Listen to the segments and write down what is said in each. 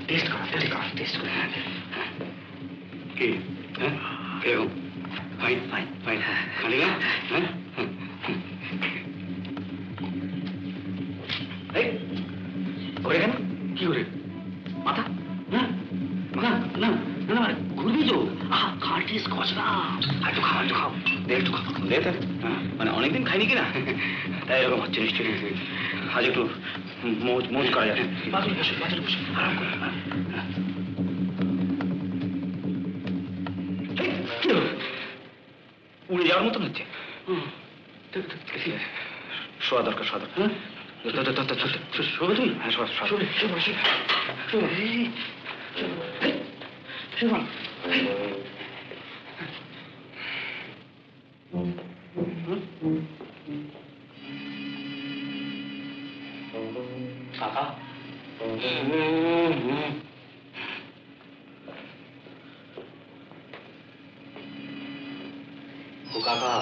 Test করা কি হ্যাঁ কিরকম ফাইন ফাইন ফাইন খালি না হ্যাঁ ঘুরে কেন কি ঘুরে মাথা হ্যাঁ মাথা না না না ঘুরবি তো খাটি স্কচ না একটু খাও দে মানে অনেকদিন খাইনি কিনা তাই এরকম হচ্ছে নিশ্চয়ই আজ একটু মৌজ করা যাবে বাজারে বসে আরাম করে উড়ে যাওয়ার মতন হচ্ছে শোয়া দরকার হ্যাঁ শোবে তুই হ্যাঁ শোবা কাকা ও কাকা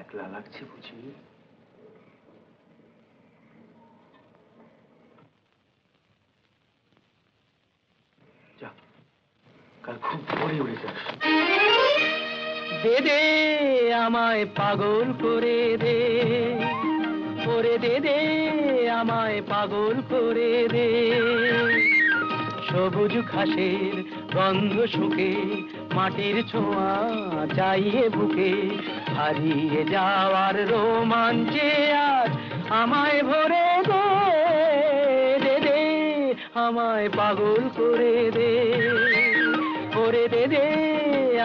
একলা লাগছে বুঝি যা কাল খুব ভোরে উড়ে যাস দে আমায় পাগল করে দে করে দে আমায় পাগল করে দে সবুজ ঘাসের গন্ধ শুকে মাটির ছোঁয়া চাইয়ে বুকে হারিয়ে যাওয়ার রোমাঞ্চে আজ আমায় ভরে দে আমায় পাগল করে দে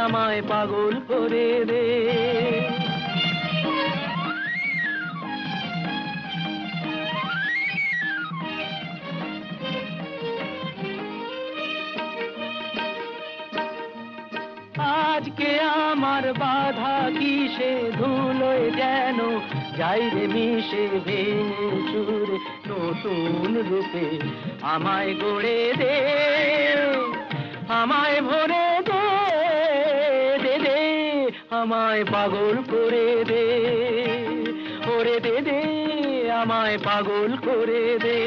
আমায় পাগল করে দে আজকে আমার বাধা কিসে ধুলোয় যেন যাই রে মিশে ভেঙে চুরে নতুন রূপে আমায় গড়ে দে আমায় ভরে দে আমায় পাগল করে দে ওরে দে আমায় পাগল করে দে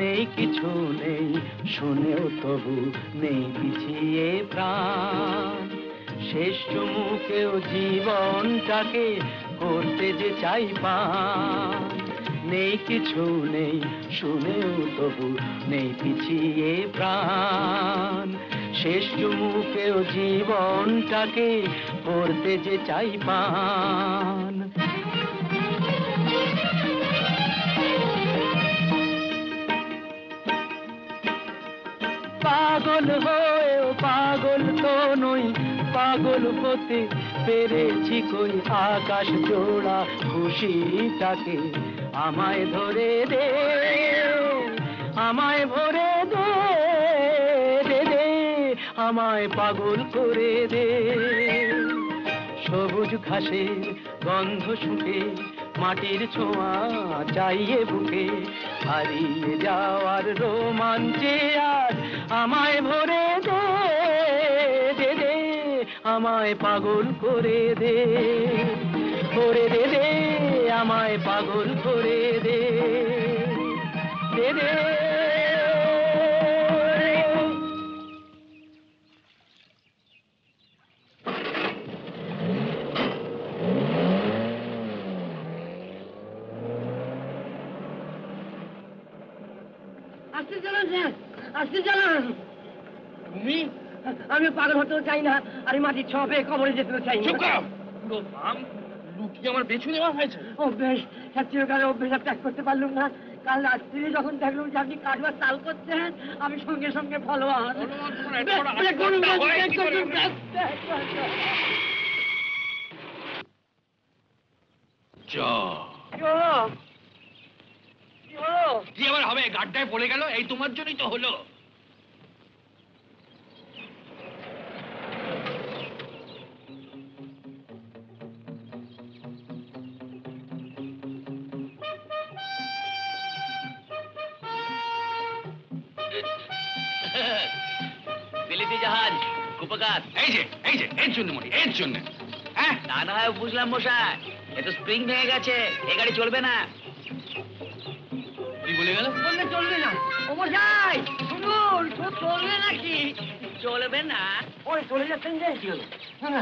নেই কিছু নেই শুনেও তবু নেই পিছিয়ে প্রাণ শেষ চুমুকেও জীবনটাকে করতে যে চাই পান নেই কিছু নেই শুনেও তবু নেই পিছিয়ে প্রাণ শেষ চুমুকেও জীবনটাকে করতে যে চাই পান পাগল হয়েও পাগল তো নই পাগল হতে পেরেছি কই আকাশ জোড়া খুশিটাকে আমায় ধরে দে আমায় ভরে দে আমায় পাগল করে দে সবুজ ঘাসের গন্ধ শুকে মাটির ছোঁয়া চাইয়ে বুকে হারিয়ে যাওয়ার রোমাঞ্চে আজ আমায় ভরে দে আমায় পাগল করে দে আমায় পাগল করে দে আস্তে চালান স্যার, আস্তে চালান। তুমি? আমি পাগল হতেও চাই না, আর মাটির ছোঁয়া কবরে যেতেও চাই না। চুপ করো। পুরো ফার্ম লুকিয়ে আমার বেছু নেওয়া হয়েছে। অভ্যেস, চিরকালের অভ্যেস আর ত্যাগ করতে পারলাম না। কাল রাত্রি যখন দেখলাম যে আপনি কাটবার তাল করছেন, আমি সঙ্গে সঙ্গে ফলোয়ার। কি আবার হবে? গাড্ডায় পড়ে গেল, এই তোমার জন্যই তো হলো। বিলিতি জাহাজ কুপকার। এই যে এর জন্য মনি, এর জন্য। হ্যাঁ, তা না হয় বুঝলাম মশাই, এ তো স্প্রিং ভেঙে গেছে, এই গাড়ি চলবে না। কি বলে গেল? বললে চলবে না। ও মশাই শুনুন, চলবে নাকি? চলবে না? ওই চলে যাচ্ছেন যে? কি হলো? না না,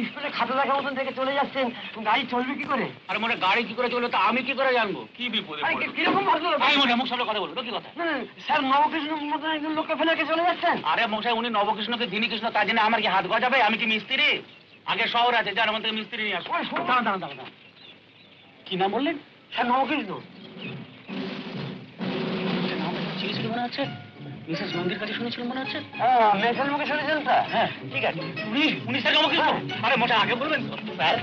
স্কুলে খাতা দেখা মতন থেকে চলে যাচ্ছেন, গাড়ি চলবে কি করে? আরে মনে গাড়ি কি করে চললো তা আমি কি করে জানবো? কি বিপদে আরে পড়লো? কিরকম ভদ্রলোক? এই মনে মুখ সামনে কথা বলবো, কি কথা? না, না, স্যার নবকৃষ্ণ মতন একজন লোককে ফেলে রেখে চলে যাচ্ছেন? আরে মশাই, উনি নবকৃষ্ণকে ধিনী কৃষ্ণ, তার জন্য আমার কি হাত গজাবে? আমি কি মিস্ত্রি? আগে শহর আছে, যার মধ্যে মিস্ত্রি নিয়ে আসো। ওই শোনো। দাঁড়া। কি নাম বললেন? স্যার নবকৃষ্ণ। চিনেছিল মনে হচ্ছে, মিসেস নন্দীর কাছে শুনেছিল মনে হচ্ছে। হ্যাঁ, মেসের মুখে শুনেছেন স্যার? হ্যাঁ, ঠিক আছে। উনি স্যার নবকৃষ্ণ? আরে মশাই আগে বলবেন তো। স্যার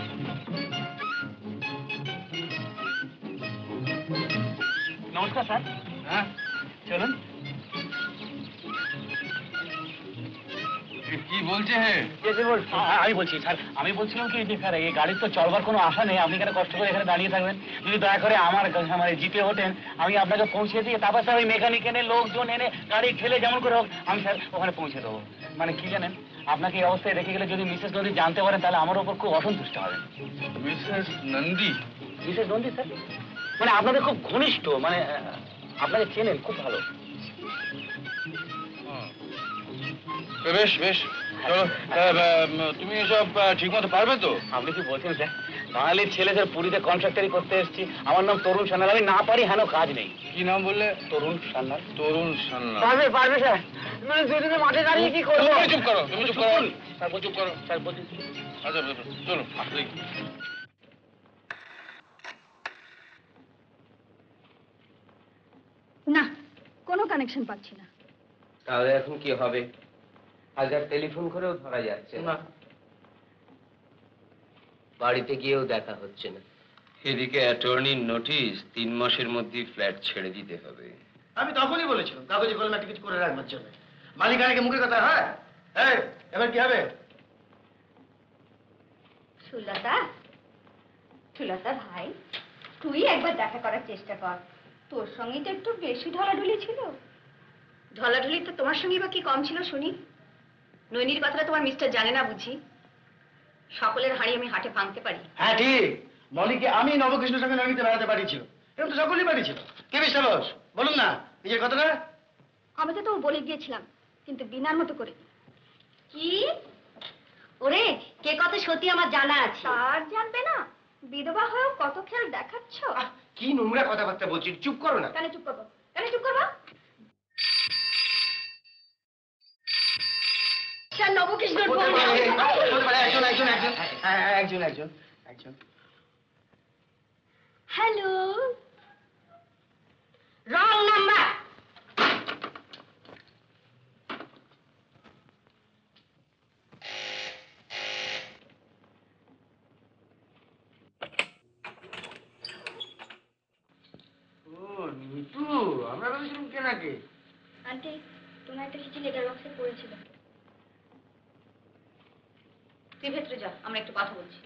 নমস্কার স্যার। হ্যাঁ, চলুন। কি বলছে? আমি বলছি স্যার, আমি বলছিলাম কি যে স্যার, এই গাড়ির তো চলবার কোনো আশা নেই, আপনি কেন কষ্ট করে এখানে দাঁড়িয়ে থাকবেন? যদি দয়া করে আমার জিপে ওঠেন, আমি আপনাকে পৌঁছে দিয়ে তারপর স্যার ওই মেকানিক এনে, লোকজন এনে, গাড়ি ঠেলে যেমন করে হোক আমি স্যার ওখানে পৌঁছে দেবো। মানে কি জানেন, আপনাকে এই অবস্থায় রেখে গেলে যদি মিসেস নন্দী জানতে পারেন তাহলে আমার ওপর খুব অসন্তুষ্ট হবেন। Mrs Nandi? Mrs Nandi sir মানে আপনাদের খুব ঘনিষ্ঠ, মানে আপনাকে চেনেন খুব ভালো। বেশ বেশ, চলো। তুমি এসব ঠিক মতো পারবে তো? আপনি কি বলছেন স্যার? বাঙালির ছেলে স্যার, পুরীতে কন্ট্রাক্টারি করতে এসেছি। আমার নাম তরুণ সান্যাল, আমি না পারি হেন কাজ নেই। কি নাম বললে? তরুণ সান্যাল। তরুণ সান্যাল। পারবে স্যার। মানে দুদিনে মাঠে দাঁড়িয়ে কি করবো? তুমি চুপ করো, তুমি চুপ করো। স্যার চুপ করো। স্যার বলছি। আচ্ছা চলো দেখি। না, কোনো কানেকশন পাচ্ছি না। তাহলে এখন কি হবে? হাজার টেলিফোন করেও ধরা যাচ্ছে না, বাড়িতে গিয়েও দেখা হচ্ছে না। এদিকে অ্যাটর্নির নোটিশ, 3 মাসের মধ্যে ফ্ল্যাট ছেড়ে দিতে হবে। আমি তখনই বলেছিলাম কাগজে কলমে একটা কিছু করে রাখবার জন্য। মালিকানাকে মুখে কথা হয়? এবার কি হবে? সুলতা, সুলতা ভাই, তুই একবার দেখা করার চেষ্টা কর। তোর সঙ্গে তো একটু বেশি ঢলাঢুলি ছিল। ঢলাঢুলি তো তোমার সঙ্গে বা কি কম ছিল শুনি? নৈনির কথাটা তোমার মিস্টার জানে না বুঝি? সকলের হাঁড়ি আমি হাটে ভাঙতে পারি। হ্যাঁ ঠিক, মলিকে আমি নবকৃষ্ণের সঙ্গে নদীতে বেড়াতে পারিয়েছিল, এরকম তো সকলেই পারিয়েছিল। কে বিশ্বাস বলুন না নিজের কথাটা। আমি তো বলে গিয়েছিলাম, কিন্তু বিনার মতো করে। কি ওরে, কে কত সত্যি আমার জানা আছে। আর জানবে না? বিধবা হয়েও কত খেয়াল দেখাচ্ছ। কি নোংরা কথাবার্তা বলছিস, চুপ করো না। কেন চুপ করবো? কেন চুপ করবো? স্যার নবকৃষ্ণ একজন। Hello, wrong number. নিতু, আমরা ভেবেছিলাম কে নাকি। আন্টি, তোমার একটা চিঠি লেটার বক্সে পড়েছিল। তুই ভেতরে যা, আমরা একটু কথা বলছি।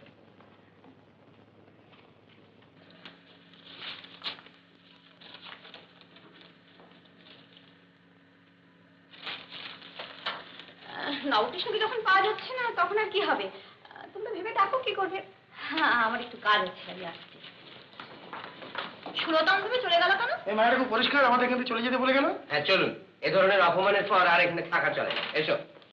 নবকৃষ্ণকে যখন পাওয়া যাচ্ছে না তখন আর কি হবে? তোমরা ভেবে দেখো কি করবে। হ্যাঁ, আমার একটু কাজ আছে, আমি আসছি। সুলতাম ভাবে চলে গেল কেন? এই মায়ের খুব পরিষ্কার আমাদের এখান থেকে চলে যেতে বলে গেল। হ্যাঁ চলুন, এ ধরনের অপমানের পর আর এখানে থাকা চলে না। এসো।